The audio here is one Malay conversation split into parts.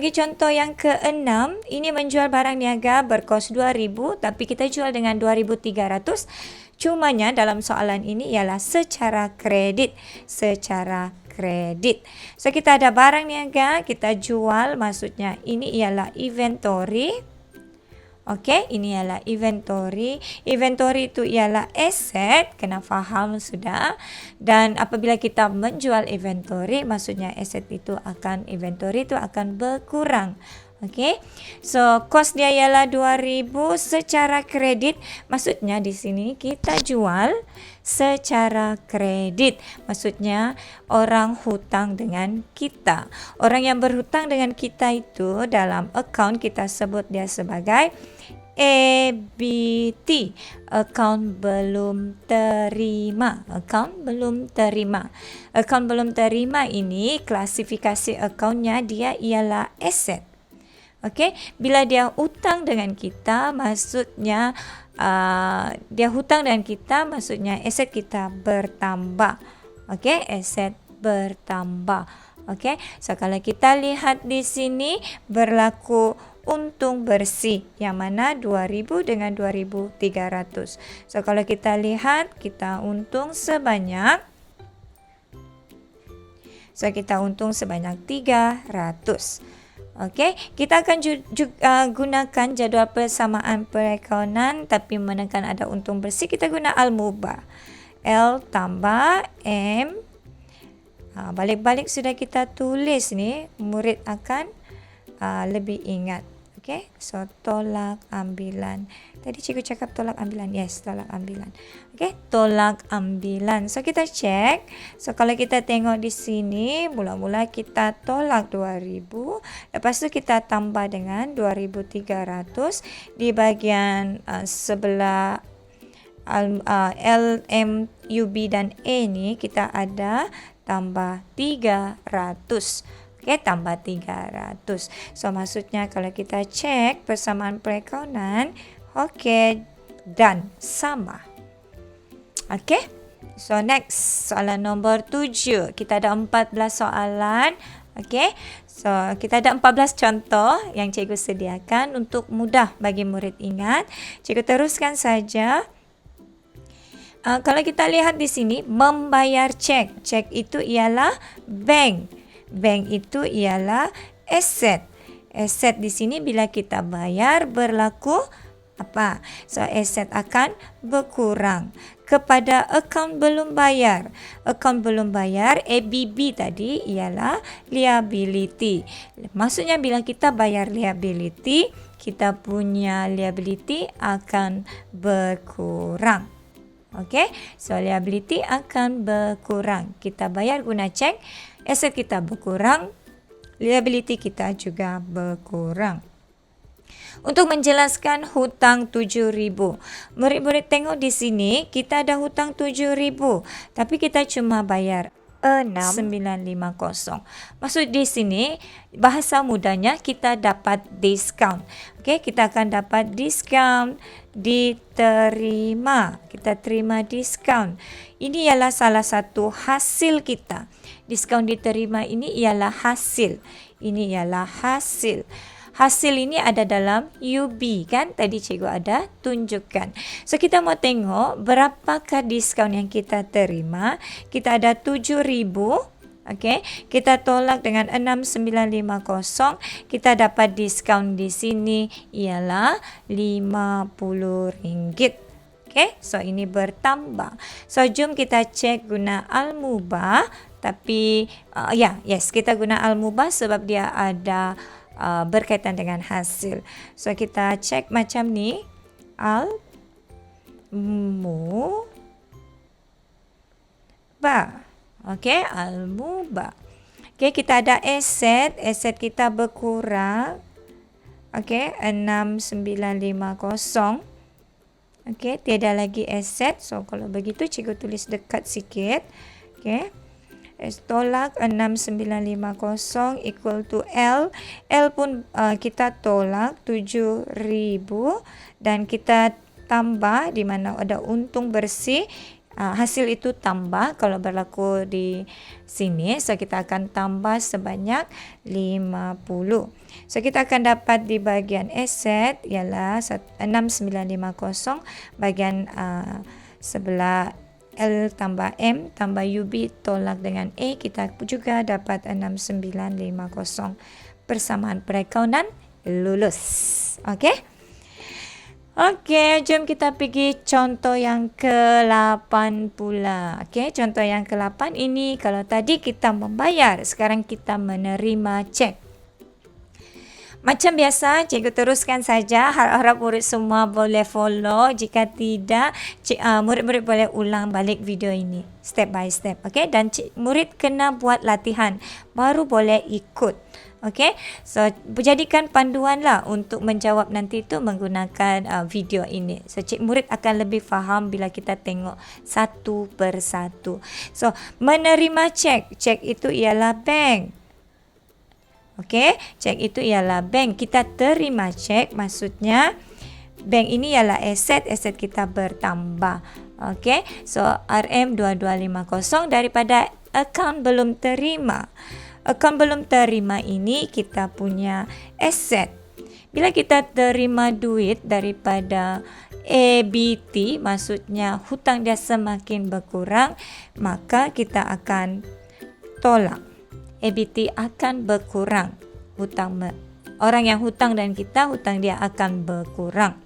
Bagi contoh yang ke-6, ini menjual barang niaga berkos 2.000 tapi kita jual dengan 2.300. Cumanya dalam soalan ini ialah secara kredit. Secara kredit. So kita ada barang niaga, kita jual, maksudnya ini ialah inventory. Okey, ini ialah inventory. Inventory itu ialah aset, kena faham sudah. Dan apabila kita menjual inventory, maksudnya inventory itu akan berkurang. Okey. So, kos dia ialah 2.000 secara kredit. Maksudnya di sini kita jual secara kredit. Maksudnya orang hutang dengan kita. Orang yang berhutang dengan kita itu dalam akaun kita sebut dia sebagai ABT, akaun belum terima. Akaun belum terima. Akaun belum terima ini klasifikasi akaunnya dia ialah aset. Okey, bila dia hutang dengan kita, maksudnya dia hutang dengan kita, maksudnya aset kita bertambah. Okey, aset bertambah. Okey, so kalau kita lihat di sini berlaku untung bersih yang mana 2.000 dengan 2.300. So kalau kita lihat kita untung sebanyak 300. Okey, kita akan gunakan jadual persamaan perakaunan tapi menekan ada untung bersih, kita guna al-mubah. L tambah M. Balik-balik sudah kita tulis ni, murid akan lebih ingat. Okey, so tolak ambilan. Tadi cikgu cakap tolak ambilan. Yes, tolak ambilan. Okey, tolak ambilan. So kita cek. So kalau kita tengok di sini, mula-mula kita tolak 2.000. Lepas tu kita tambah dengan 2.300 di bahagian sebelah L, M, U, B dan E ni kita ada tambah 300. Okey, tambah 300. So maksudnya kalau kita cek persamaan perakaunan, okey, dan sama. Okey. So next, soalan nombor 7. Kita ada 14 soalan. Okey. So kita ada 14 contoh yang cikgu sediakan untuk mudah bagi murid ingat. Cikgu teruskan saja. Kalau kita lihat di sini, membayar cek. Cek itu ialah bank. Bank itu ialah aset. Aset di sini bila kita bayar berlaku apa? So aset akan berkurang. Kepada akaun belum bayar. Akaun belum bayar, ABB tadi ialah liability. Maksudnya bila kita bayar liability, kita punya liability akan berkurang. Okey, so liability akan berkurang. Kita bayar guna cek, aset kita berkurang, liability kita juga berkurang. Untuk menjelaskan hutang 7.000. Murid-murid tengok di sini, kita ada hutang 7.000, tapi kita cuma bayar 6,950. Maksud di sini, bahasa mudahnya kita dapat diskaun. Okey, kita akan dapat diskaun, diterima. Kita terima diskaun. Ini ialah salah satu hasil kita. Diskaun diterima ini ialah hasil. Ini ialah hasil. Hasil ini ada dalam UB kan? Tadi cikgu ada tunjukkan. So kita mau tengok berapakah diskaun yang kita terima. Kita ada 7.000. Okey, kita tolak dengan 6,950. Kita dapat diskaun di sini ialah RM50. Okey, so ini bertambah. So jom kita cek guna al-mubah. Tapi yes, kita guna al-mubah sebab dia ada berkaitan dengan hasil. So kita cek macam ni, al-mubah. Okey, al-mubah. Okey, kita ada aset kita berkurang. Okey, 6,950. Okey, tiada lagi aset. So kalau begitu cikgu tulis dekat sikit. Okey. Tolak 6,950 equal to L. L pun kita tolak 7.000 dan kita tambah di mana ada untung bersih hasil itu tambah kalau berlaku di sini. So kita akan tambah sebanyak 50. So kita akan dapat di bahagian aset ialah 6950 bahagian sebelah L tambah M tambah UB tolak dengan A, kita juga dapat 6950. Persamaan perakaunan lulus. Okey? Okey, jom kita pergi contoh yang ke-8 pula. Okey, contoh yang ke-8 ini kalau tadi kita membayar, sekarang kita menerima cek. Macam biasa, cikgu teruskan saja. Harap-harap murid semua boleh follow. Jika tidak, murid-murid boleh ulang balik video ini step by step. Okey, dan murid kena buat latihan baru boleh ikut. Okey, so jadikan panduan lah untuk menjawab nanti tu menggunakan video ini. So murid akan lebih faham bila kita tengok satu persatu. So menerima cek itu ialah bank. Okey, cek itu ialah bank. Kita terima cek, maksudnya bank ini ialah aset kita bertambah. Okey, so RM2250 daripada akaun belum terima. Akaun belum terima ini kita punya aset. Bila kita terima duit daripada ABT, maksudnya hutang dia semakin berkurang, maka kita akan tolak. ABT akan berkurang. Orang yang hutang dan kita, hutang dia akan berkurang.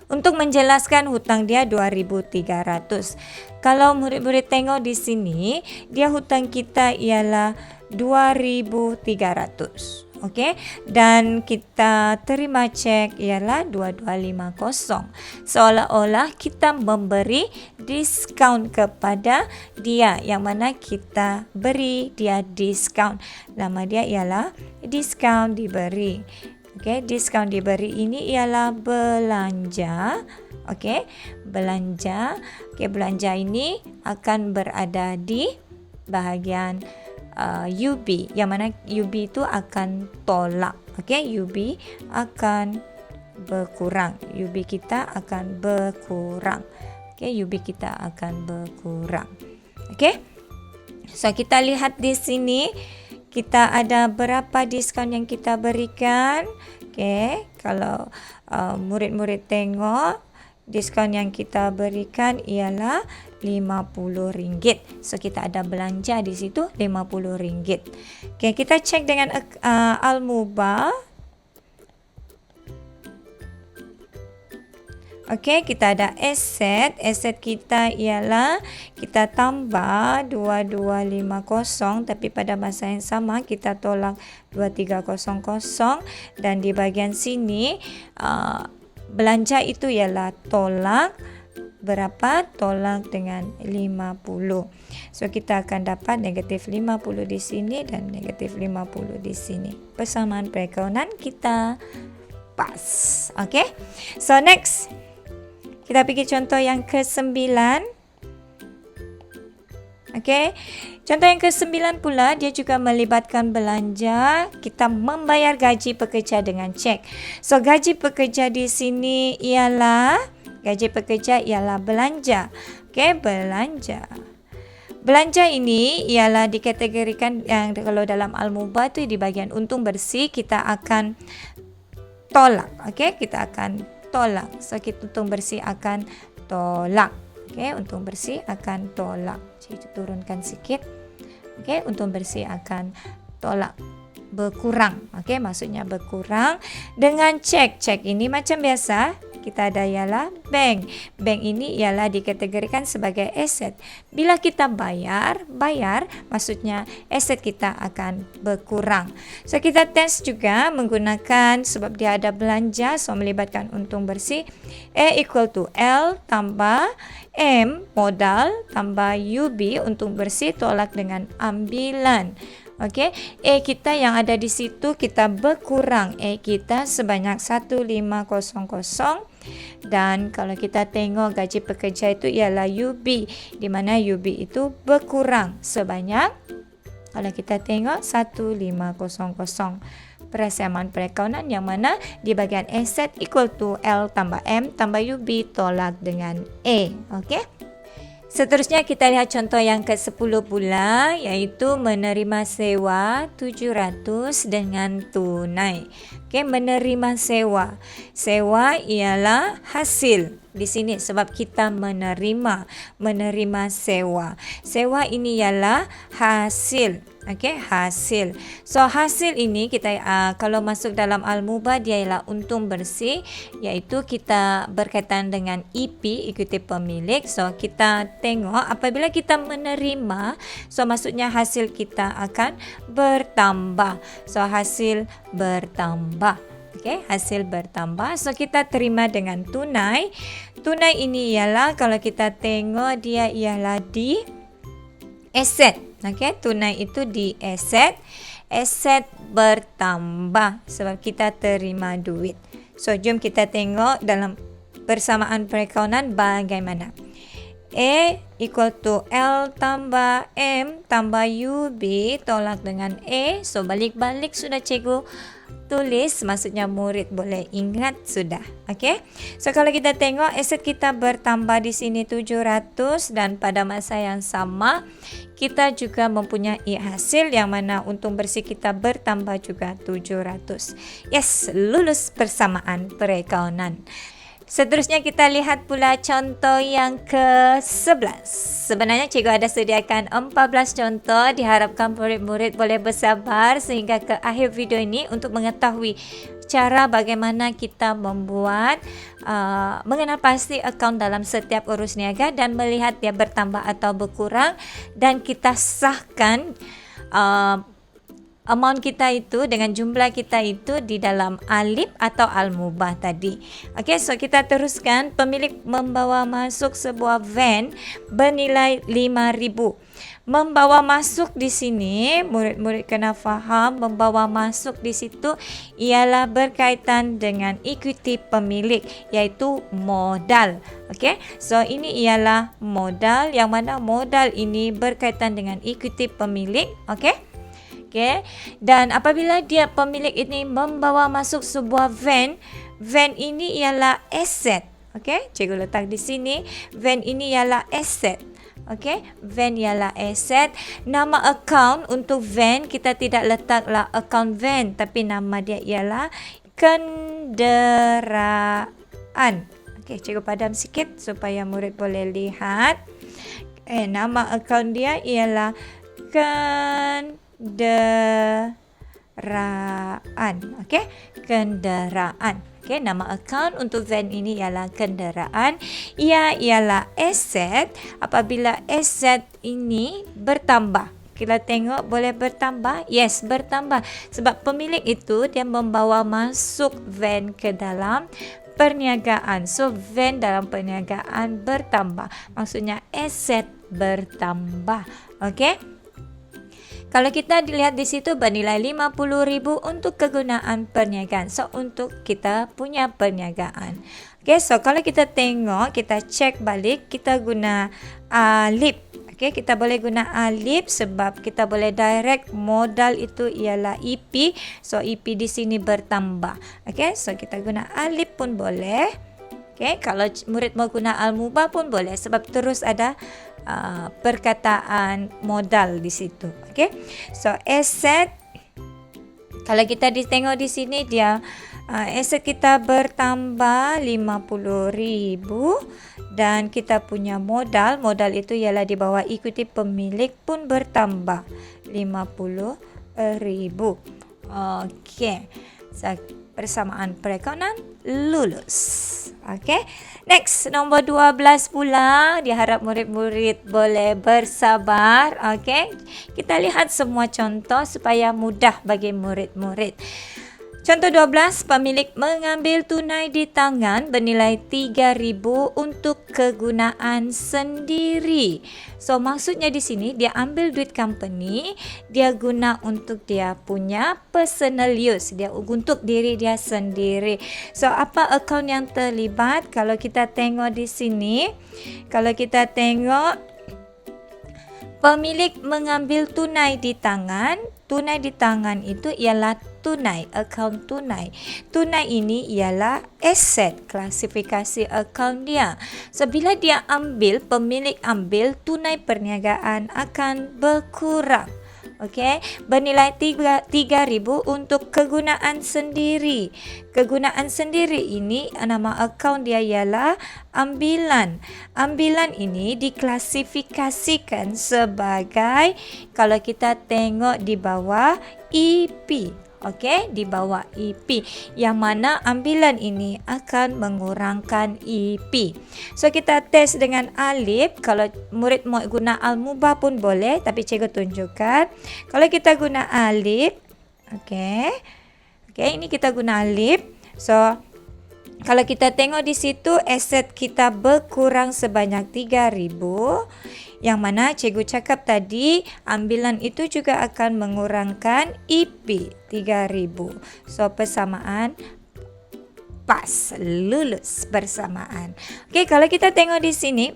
Untuk menjelaskan hutang dia 2.300. Kalau murid-murid tengok di sini, dia hutang kita ialah 2.300. Okey, dan kita terima cek ialah 2250. Seolah-olah kita memberi diskaun kepada dia, yang mana kita beri dia diskaun. Nama dia ialah diskaun diberi. Okey, diskaun diberi ini ialah belanja. Okey, belanja. Okey, belanja ini akan berada di bahagian UB, yang mana UB itu akan tolak. Okey, UB akan berkurang. UB kita akan berkurang. Okey, UB kita akan berkurang. Okey, so kita lihat di sini kita ada berapa diskaun yang kita berikan. Okey, kalau murid-murid tengok, diskaun yang kita berikan ialah RM50. So kita ada belanja di situ RM50. Okey, kita cek dengan Al-Muba. Okey, kita ada aset. Aset kita ialah kita tambah 2250, tapi pada masa yang sama kita tolak 2300, dan di bahagian sini belanja itu ialah tolak berapa? Tolak dengan 50. So kita akan dapat negatif 50 di sini dan negatif 50 di sini. Persamaan perakaunan kita pas. Okey. So next, kita pergi contoh yang ke-9. Okey. Contoh yang ke-9 pula, dia juga melibatkan belanja. Kita membayar gaji pekerja dengan cek. So gaji pekerja di sini ialah belanja. Okey, belanja. Belanja ini ialah dikategorikan yang kalau dalam Al-Muba tu di bahagian untung bersih kita akan tolak. Okey, kita akan tolak. So kita untung bersih akan tolak. Okey, untung bersih akan tolak. Kita turunkan sikit. Okey, untung bersih akan tolak. Berkurang. Okey, maksudnya berkurang dengan cek. Cek ini macam biasa kita ada ialah bank. Bank ini ialah dikategorikan sebagai aset. Bila kita bayar maksudnya aset kita akan berkurang. So kita test juga menggunakan, sebab dia ada belanja, so melibatkan untung bersih. A equal to L tambah M modal tambah UB untung bersih tolak dengan ambilan. Okey, A kita yang ada di situ kita berkurang. A kita sebanyak 1500, dan kalau kita tengok gaji pekerja itu ialah UB, di mana UB itu berkurang sebanyak, kalau kita tengok 1500. Persamaan perakaunan yang mana di bahagian aset equal to L tambah M tambah UB tolak dengan A. Okey. Seterusnya kita lihat contoh yang ke-10 pula, iaitu menerima sewa 700 dengan tunai. Okey, menerima sewa. Sewa ialah hasil di sini sebab kita menerima sewa. Sewa ini ialah hasil. Okey, hasil. So hasil ini kita kalau masuk dalam Al-Mubah dia ialah untung bersih, iaitu kita berkaitan dengan EP, ekuiti pemilik. So kita tengok apabila kita menerima, so maksudnya hasil kita akan bertambah. So hasil bertambah. Okey, hasil bertambah. So kita terima dengan tunai. Tunai ini ialah kalau kita tengok dia ialah di aset. Okey, tunai itu di aset. Aset bertambah sebab kita terima duit. So jom kita tengok dalam persamaan perakaunan bagaimana. A equal to L tambah M tambah UB tolak dengan A. So balik-balik sudah cikgu tulis, maksudnya murid boleh ingat sudah. Okey. So kalau kita tengok aset kita bertambah di sini 700 dan pada masa yang sama kita juga mempunyai hasil yang mana untung bersih kita bertambah juga 700. Yes, lulus persamaan perakaunan. Seterusnya kita lihat pula contoh yang ke-11. Sebenarnya cikgu ada sediakan 14 contoh. Diharapkan murid-murid boleh bersabar sehingga ke akhir video ini untuk mengetahui cara bagaimana kita membuat mengenal pasti akaun dalam setiap urus niaga dan melihat dia bertambah atau berkurang dan kita sahkan amount kita itu dengan jumlah kita itu di dalam alif atau al-mubah tadi. Okey, so kita teruskan. Pemilik membawa masuk sebuah van bernilai 5,000. Membawa masuk di sini, murid-murid kena faham membawa masuk di situ ialah berkaitan dengan ekuiti pemilik iaitu modal. Okey, so ini ialah modal yang mana modal ini berkaitan dengan ekuiti pemilik. Okey. Okay. Dan apabila dia pemilik ini membawa masuk sebuah van, van ini ialah aset. Okay, cikgu letak di sini, van ini ialah aset. Okay, van ialah aset. Nama akaun untuk van kita tidak letaklah akaun van, tapi nama dia ialah kenderaan. Okay, cikgu padam sikit supaya murid boleh lihat. Nama akaun dia ialah kenderaan. Okey, kenderaan. Okey, nama akaun untuk van ini ialah kenderaan. Ia ialah aset. Apabila aset ini bertambah, kita tengok boleh bertambah? Yes, bertambah. Sebab pemilik itu dia membawa masuk van ke dalam perniagaan. So van dalam perniagaan bertambah. Maksudnya aset bertambah. Okey. Kalau kita dilihat di situ bernilai 50,000 untuk kegunaan perniagaan. So untuk kita punya perniagaan. Okay, so kalau kita tengok, kita cek balik, kita guna alif. Okay, kita boleh guna alif sebab kita boleh direct modal itu ialah EP. So EP di sini bertambah. Okay, so kita guna alif pun boleh. Okay, kalau murid mau guna al-mubah pun boleh sebab terus ada perkataan modal di situ. Okay, so aset kalau kita tengok di sini dia aset kita bertambah 50,000 dan kita punya modal itu ialah di bawah ekuiti pemilik pun bertambah 50,000. Okay, so persamaan perakaunan lulus. Okey. Next, nombor 12 pula. Diharap murid-murid boleh bersabar. Okey. Kita lihat semua contoh supaya mudah bagi murid-murid. Contoh 12, pemilik mengambil tunai di tangan bernilai 3,000 untuk kegunaan sendiri. So maksudnya di sini dia ambil duit company, dia guna untuk dia punya personal use, dia untuk diri dia sendiri. So apa akaun yang terlibat? Kalau kita tengok di sini, kalau kita tengok pemilik mengambil tunai di tangan. Tunai di tangan itu ialah tunai. Akaun tunai. Tunai ini ialah aset, klasifikasi akaun dia. So, bila dia ambil, pemilik ambil, tunai perniagaan akan berkurang. Okey, bernilai 3,000 untuk kegunaan sendiri. Kegunaan sendiri ini nama akaun dia ialah ambilan. Ambilan ini diklasifikasikan sebagai, kalau kita tengok di bawah, EP. Okey, di bawah EP, yang mana ambilan ini akan mengurangkan EP. So, kita test dengan alif. Kalau murid mau guna al-mubah pun boleh, tapi cikgu tunjukkan. Kalau kita guna alif, okey, ini kita guna alif. So, kalau kita tengok di situ, aset kita berkurang sebanyak 3,000. Yang mana cikgu cakap tadi, ambilan itu juga akan mengurangkan EP 3,000. So, persamaan pas, lulus bersamaan. Okey, kalau kita tengok di sini,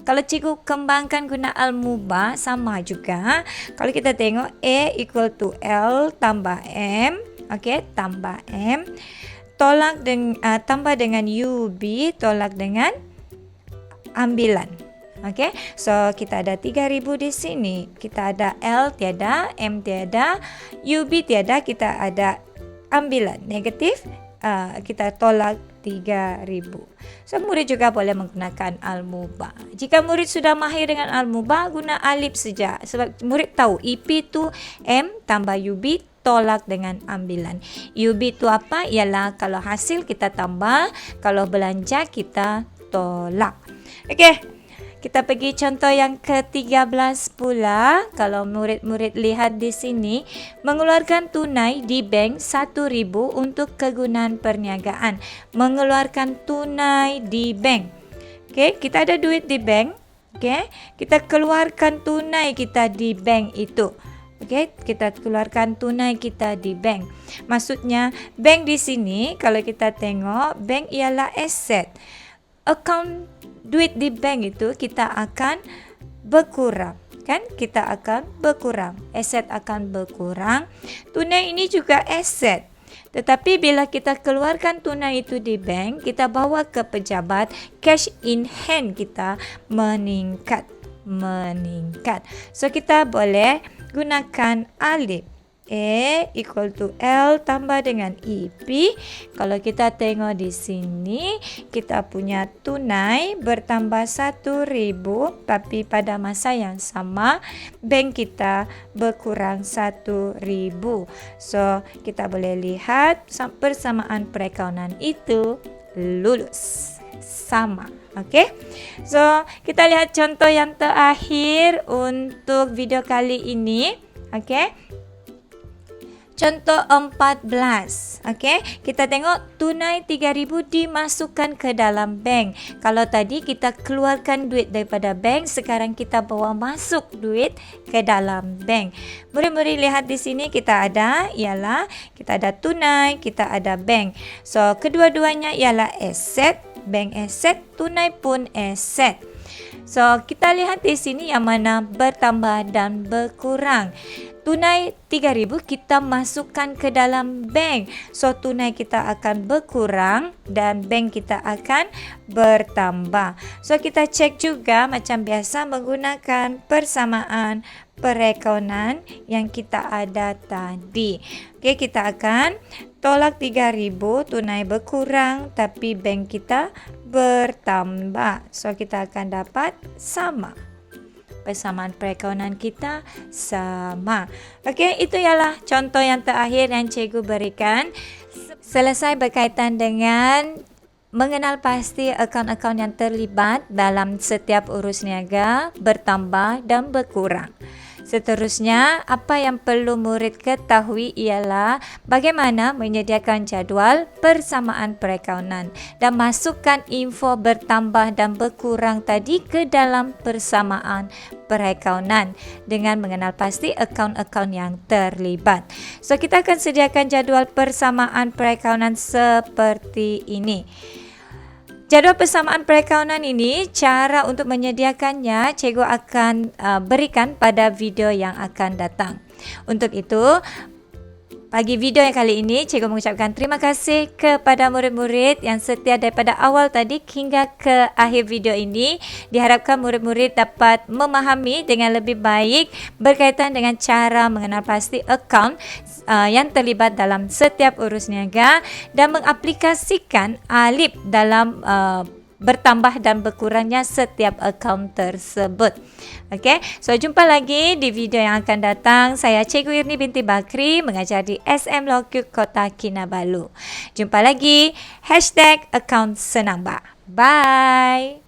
kalau cikgu kembangkan guna al-mubah, sama juga. Kalau kita tengok A equal to L tambah M. Okey, tambah M. Tambah dengan UB, tolak dengan ambilan. Okey, so kita ada 3,000 di sini. Kita ada L tiada, M tiada, UB tiada, kita ada ambilan negatif. Kita tolak 3,000. So, murid juga boleh menggunakan al-mubah. Jika murid sudah mahir dengan al-mubah, guna alif saja. Sebab murid tahu EP tu M tambah UB tolak dengan ambilan. UB tu apa? Ialah kalau hasil kita tambah, kalau belanja kita tolak. Okey. Kita pergi contoh yang ke-13 pula. Kalau murid-murid lihat di sini, mengeluarkan tunai di bank 1,000 untuk kegunaan perniagaan. Mengeluarkan tunai di bank. Okey, kita ada duit di bank. Okey, kita keluarkan tunai kita di bank itu. Okey, kita keluarkan tunai kita di bank. Maksudnya, bank di sini kalau kita tengok, bank ialah aset. Akaun duit di bank itu kita akan berkurang, kan? Kita akan berkurang, aset akan berkurang. Tunai ini juga aset. Tetapi bila kita keluarkan tunai itu di bank, kita bawa ke pejabat, cash in hand kita meningkat. So, kita boleh gunakan alif. A equal to L tambah dengan EP. Kalau kita tengok di sini, kita punya tunai bertambah 1,000, tapi pada masa yang sama bank kita berkurang 1,000. So, kita boleh lihat persamaan perakaunan itu lulus. Sama. Okey. So, kita lihat contoh yang terakhir untuk video kali ini. Okey. Contoh 14. Okey, kita tengok tunai 3,000 dimasukkan ke dalam bank. Kalau tadi kita keluarkan duit daripada bank, sekarang kita bawa masuk duit ke dalam bank. Murid-murid lihat di sini kita ada tunai, kita ada bank. So, kedua-duanya ialah aset, bank aset, tunai pun aset. So, kita lihat di sini yang mana bertambah dan berkurang. Tunai 3,000 kita masukkan ke dalam bank. So, tunai kita akan berkurang dan bank kita akan bertambah. So, kita cek juga macam biasa menggunakan persamaan perakaunan yang kita ada tadi. Okey, kita akan tolak 3,000, tunai berkurang tapi bank kita bertambah. So, kita akan dapat sama. Persamaan perakaunan kita sama. Okey, itu ialah contoh yang terakhir yang cikgu berikan. Selesai berkaitan dengan mengenal pasti akaun-akaun yang terlibat dalam setiap urus niaga, bertambah dan berkurang. Seterusnya, apa yang perlu murid ketahui ialah bagaimana menyediakan jadual persamaan perakaunan dan masukkan info bertambah dan berkurang tadi ke dalam persamaan perakaunan dengan mengenal pasti akaun-akaun yang terlibat. So, kita akan sediakan jadual persamaan perakaunan seperti ini. Jadual persamaan perakaunan ini, cara untuk menyediakannya, cikgu akan berikan pada video yang akan datang. Untuk itu, Pagi video yang kali ini, cikgu mengucapkan terima kasih kepada murid-murid yang setia daripada awal tadi hingga ke akhir video ini. Diharapkan murid-murid dapat memahami dengan lebih baik berkaitan dengan cara mengenal pasti akaun yang terlibat dalam setiap urus niaga dan mengaplikasikan alip dalam bertambah dan berkurangnya setiap akaun tersebut. Okey, so jumpa lagi di video yang akan datang. Saya Cikgu Irni binti Bakri, mengajar di SM Lokyu Kota Kinabalu. Jumpa lagi. #akaun Senamba. Bye.